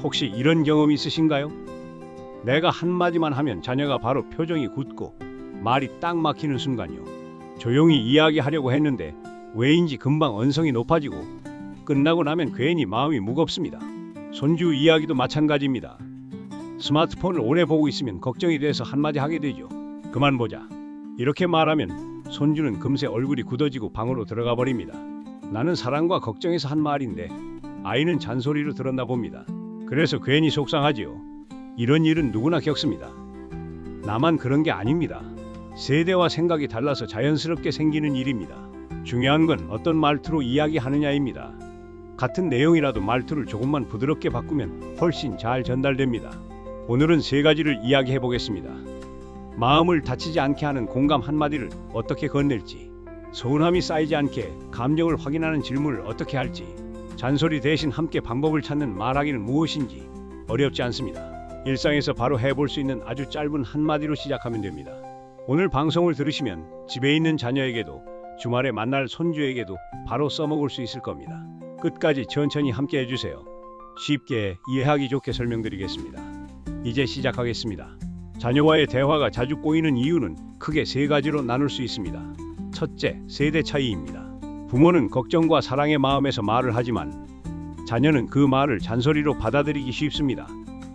혹시 이런 경험 있으신가요? 내가 한마디만 하면 자녀가 바로 표정이 굳고 말이 딱 막히는 순간이요. 조용히 이야기하려고 했는데 왜인지 금방 언성이 높아지고 끝나고 나면 괜히 마음이 무겁습니다. 손주 이야기도 마찬가지입니다. 스마트폰을 오래 보고 있으면 걱정이 돼서 한마디 하게 되죠. 그만 보자. 이렇게 말하면 손주는 금세 얼굴이 굳어지고 방으로 들어가 버립니다. 나는 사랑과 걱정해서 한 말인데 아이는 잔소리로 들었나 봅니다. 그래서 괜히 속상하지요. 이런 일은 누구나 겪습니다. 나만 그런 게 아닙니다. 세대와 생각이 달라서 자연스럽게 생기는 일입니다. 중요한 건 어떤 말투로 이야기하느냐입니다. 같은 내용이라도 말투를 조금만 부드럽게 바꾸면 훨씬 잘 전달됩니다. 오늘은 3가지를 이야기해 보겠습니다. 마음을 다치지 않게 하는 공감 한마디를 어떻게 건넬지, 서운함이 쌓이지 않게 감정을 확인하는 질문을 어떻게 할지, 잔소리 대신 함께 방법을 찾는 말하기는 무엇인지. 어렵지 않습니다. 일상에서 바로 해볼 수 있는 아주 짧은 한마디로 시작하면 됩니다. 오늘 방송을 들으시면 집에 있는 자녀에게도 주말에 만날 손주에게도 바로 써먹을 수 있을 겁니다. 끝까지 천천히 함께 해주세요. 쉽게 이해하기 좋게 설명드리겠습니다. 이제 시작하겠습니다. 자녀와의 대화가 자주 꼬이는 이유는 크게 3가지로 나눌 수 있습니다. 첫째, 세대 차이입니다. 부모는 걱정과 사랑의 마음에서 말을 하지만 자녀는 그 말을 잔소리로 받아들이기 쉽습니다.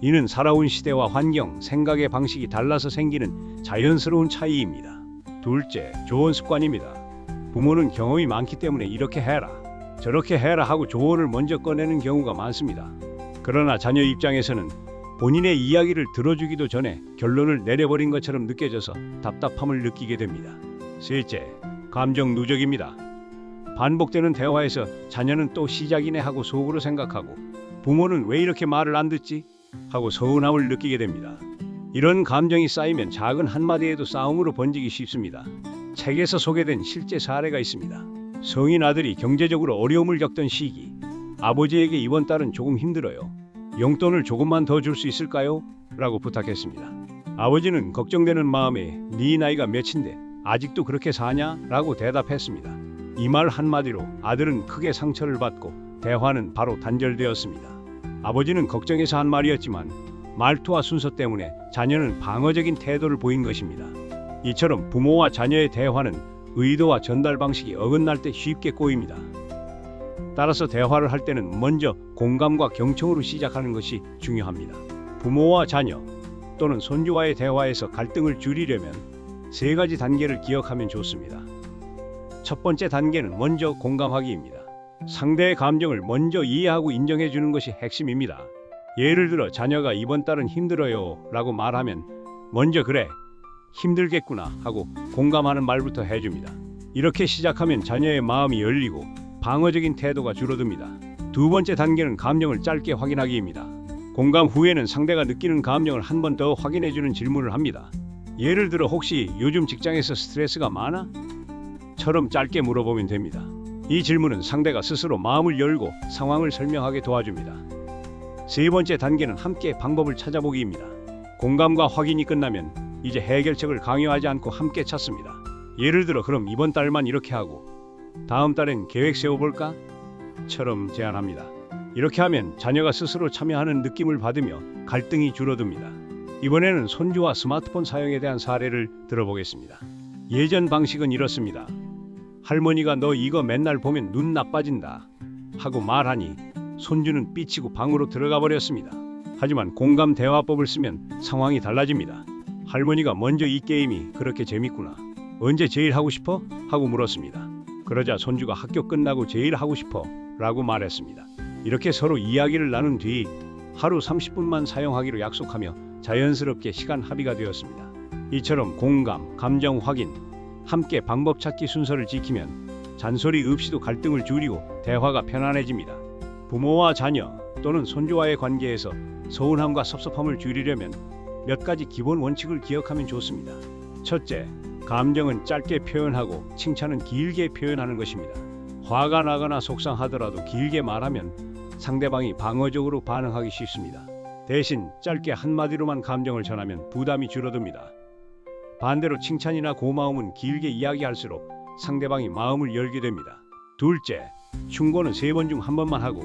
이는 살아온 시대와 환경, 생각의 방식이 달라서 생기는 자연스러운 차이입니다. 둘째, 조언 습관입니다. 부모는 경험이 많기 때문에 이렇게 해라, 저렇게 해라 하고 조언을 먼저 꺼내는 경우가 많습니다. 그러나 자녀 입장에서는 본인의 이야기를 들어주기도 전에 결론을 내려버린 것처럼 느껴져서 답답함을 느끼게 됩니다. 셋째, 감정 누적입니다. 반복되는 대화에서 자녀는 또 시작이네 하고 속으로 생각하고 부모는 왜 이렇게 말을 안 듣지? 하고 서운함을 느끼게 됩니다. 이런 감정이 쌓이면 작은 한마디에도 싸움으로 번지기 쉽습니다. 책에서 소개된 실제 사례가 있습니다. 성인 아들이 경제적으로 어려움을 겪던 시기, 아버지에게 이번 달은 조금 힘들어요. 용돈을 조금만 더 줄 수 있을까요? 라고 부탁했습니다. 아버지는 걱정되는 마음에 네 나이가 몇인데 아직도 그렇게 사냐? 라고 대답했습니다. 이 말 한마디로 아들은 크게 상처를 받고 대화는 바로 단절되었습니다. 아버지는 걱정해서 한 말이었지만 말투와 순서 때문에 자녀는 방어적인 태도를 보인 것입니다. 이처럼 부모와 자녀의 대화는 의도와 전달 방식이 어긋날 때 쉽게 꼬입니다. 따라서 대화를 할 때는 먼저 공감과 경청으로 시작하는 것이 중요합니다. 부모와 자녀 또는 손주와의 대화에서 갈등을 줄이려면 3가지 단계를 기억하면 좋습니다. 첫 번째 단계는 먼저 공감하기입니다. 상대의 감정을 먼저 이해하고 인정해 주는 것이 핵심입니다. 예를 들어 자녀가 이번 달은 힘들어요 라고 말하면 먼저 그래, 힘들겠구나 하고 공감하는 말부터 해줍니다. 이렇게 시작하면 자녀의 마음이 열리고 방어적인 태도가 줄어듭니다. 두 번째 단계는 감정을 짧게 확인하기입니다. 공감 후에는 상대가 느끼는 감정을 한 번 더 확인해주는 질문을 합니다. 예를 들어 혹시 요즘 직장에서 스트레스가 많아? 처럼 짧게 물어보면 됩니다. 이 질문은 상대가 스스로 마음을 열고 상황을 설명하게 도와줍니다. 3번째 단계는 함께 방법을 찾아보기입니다. 공감과 확인이 끝나면 이제 해결책을 강요하지 않고 함께 찾습니다. 예를 들어 그럼 이번 달만 이렇게 하고 다음 달엔 계획 세워볼까? 처럼 제안합니다. 이렇게 하면 자녀가 스스로 참여하는 느낌을 받으며 갈등이 줄어듭니다. 이번에는 손주와 스마트폰 사용에 대한 사례를 들어보겠습니다. 예전 방식은 이렇습니다. 할머니가 너 이거 맨날 보면 눈 나빠진다 하고 말하니 손주는 삐치고 방으로 들어가 버렸습니다. 하지만 공감 대화법을 쓰면 상황이 달라집니다. 할머니가 먼저 이 게임이 그렇게 재밌구나, 언제 제일 하고 싶어? 하고 물었습니다. 그러자 손주가 학교 끝나고 제일 하고 싶어 라고 말했습니다. 이렇게 서로 이야기를 나눈 뒤 하루 30분만 사용하기로 약속하며 자연스럽게 시간 합의가 되었습니다. 이처럼 공감, 감정 확인, 함께 방법 찾기 순서를 지키면 잔소리 없이도 갈등을 줄이고 대화가 편안해집니다. 부모와 자녀 또는 손주와의 관계에서 서운함과 섭섭함을 줄이려면 몇 가지 기본 원칙을 기억하면 좋습니다. 첫째, 감정은 짧게 표현하고 칭찬은 길게 표현하는 것입니다. 화가 나거나 속상하더라도 길게 말하면 상대방이 방어적으로 반응하기 쉽습니다. 대신 짧게 한마디로만 감정을 전하면 부담이 줄어듭니다. 반대로 칭찬이나 고마움은 길게 이야기할수록 상대방이 마음을 열게 됩니다. 둘째, 충고는 3번 중 1번만 하고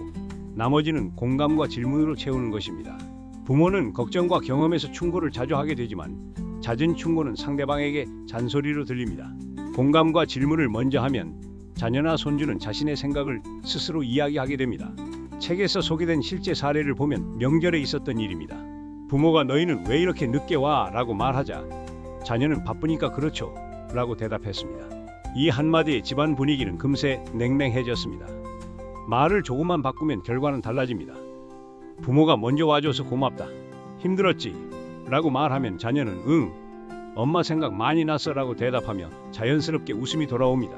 나머지는 공감과 질문으로 채우는 것입니다. 부모는 걱정과 경험에서 충고를 자주 하게 되지만 잦은 충고는 상대방에게 잔소리로 들립니다. 공감과 질문을 먼저 하면 자녀나 손주는 자신의 생각을 스스로 이야기하게 됩니다. 책에서 소개된 실제 사례를 보면 명절에 있었던 일입니다. 부모가 너희는 왜 이렇게 늦게 와? 라고 말하자 자녀는 바쁘니까 그렇죠 라고 대답했습니다. 이 한마디에 집안 분위기는 금세 냉랭해졌습니다. 말을 조금만 바꾸면 결과는 달라집니다. 부모가 먼저 와줘서 고맙다. 힘들었지? 라고 말하면 자녀는 응, 엄마 생각 많이 났어 라고 대답하며 자연스럽게 웃음이 돌아옵니다.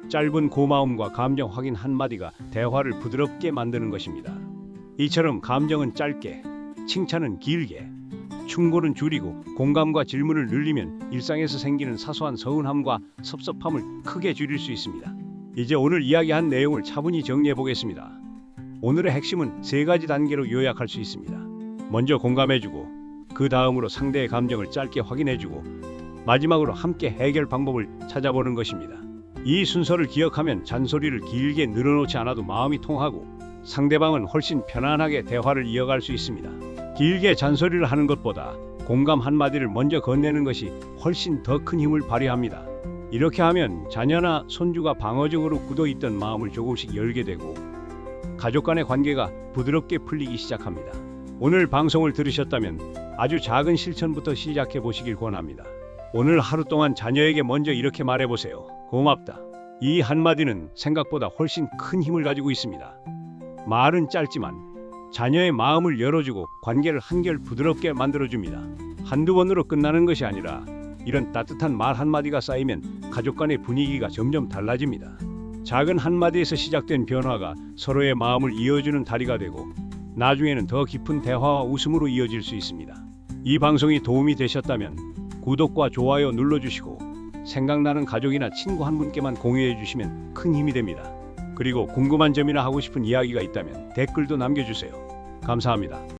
짧은 고마움과 감정 확인 한마디가 대화를 부드럽게 만드는 것입니다. 이처럼 감정은 짧게, 칭찬은 길게, 충고는 줄이고 공감과 질문을 늘리면 일상에서 생기는 사소한 서운함과 섭섭함을 크게 줄일 수 있습니다. 이제 오늘 이야기한 내용을 차분히 정리해 보겠습니다. 오늘의 핵심은 3가지 단계로 요약할 수 있습니다. 먼저 공감해주고 그 다음으로 상대의 감정을 짧게 확인해주고 마지막으로 함께 해결 방법을 찾아보는 것입니다. 이 순서를 기억하면 잔소리를 길게 늘어놓지 않아도 마음이 통하고 상대방은 훨씬 편안하게 대화를 이어갈 수 있습니다. 길게 잔소리를 하는 것보다 공감 한마디를 먼저 건네는 것이 훨씬 더 큰 힘을 발휘합니다. 이렇게 하면 자녀나 손주가 방어적으로 굳어있던 마음을 조금씩 열게 되고 가족 간의 관계가 부드럽게 풀리기 시작합니다. 오늘 방송을 들으셨다면 아주 작은 실천부터 시작해 보시길 권합니다. 오늘 하루 동안 자녀에게 먼저 이렇게 말해보세요. 고맙다. 이 한마디는 생각보다 훨씬 큰 힘을 가지고 있습니다. 말은 짧지만 자녀의 마음을 열어주고 관계를 한결 부드럽게 만들어줍니다. 한두 번으로 끝나는 것이 아니라 이런 따뜻한 말 한마디가 쌓이면 가족 간의 분위기가 점점 달라집니다. 작은 한마디에서 시작된 변화가 서로의 마음을 이어주는 다리가 되고 나중에는 더 깊은 대화와 웃음으로 이어질 수 있습니다. 이 방송이 도움이 되셨다면 구독과 좋아요 눌러주시고 생각나는 가족이나 친구 한 분께만 공유해 주시면 큰 힘이 됩니다. 그리고 궁금한 점이나 하고 싶은 이야기가 있다면 댓글도 남겨주세요. 감사합니다.